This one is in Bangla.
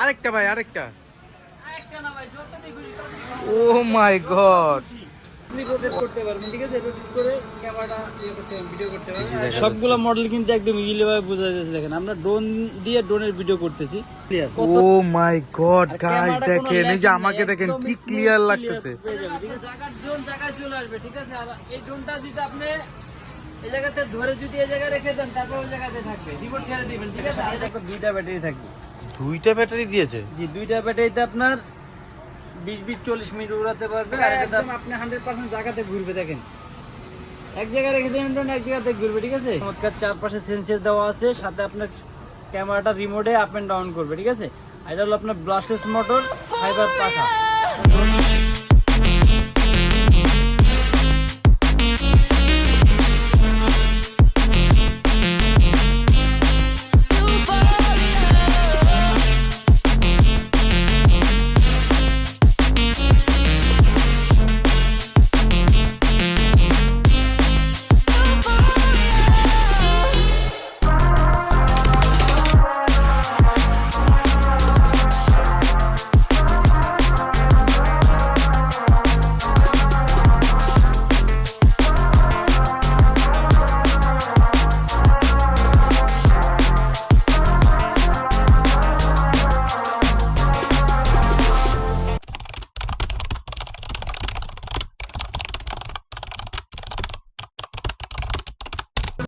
আরেকটা ভাই, আরেকটা। আরেকটা না ভাই, যতটুকু খুশি ও মাই গড, আপনি রোটেট করতে পারবেন, ঠিক আছে? রোটেট করে ক্যামেরাটা ভিডিও করতে পারবেন। দেখা যাচ্ছে। সবগুলো মডেল কিন্তু একদম ইজিলি ভাবে বোঝা যাচ্ছে। দেখেন আমরা ড্রোন দিয়ে ড্রোনের ভিডিও করতেছি, ক্লিয়ার। ও মাই গড গাইস, দেখেন এই যে আমাকে দেখেন কি ক্লিয়ার লাগতেছে। জায়গার ড্রোন জায়গায় চলে আসবে, ঠিক আছে? আর এই ড্রোনটা যদি আপনি এই জায়গাতে ধরে যদি এই জায়গায় রেখে দেন, তারপর ওই জায়গাতে থাকবে, রিমোট ছেড়ে দিবেন, ঠিক আছে? আর এটা দুইটা ব্যাটারি থাকবে। দুইটা ব্যাটারি দিয়েছে? জি, দুইটা ব্যাটারিতে আপনার 20-40 মিনিট উড়াতে পারবে। আর একদম আপনি 100% জায়গাতে ঘুরবে। দেখেন এক জায়গায় রেখে দেন ড্রোন, এক জায়গাতে ঘুরবে, ঠিক আছে? চমৎকার চারপাশে সেন্সর দেওয়া আছে, সাথে আপনার ক্যামেরাটা রিমোটে আপ এন্ড ডাউন করবে, ঠিক আছে? আর এটা হলো আপনার ব্লাস্টেস মোটর, ফাইবার পাখা।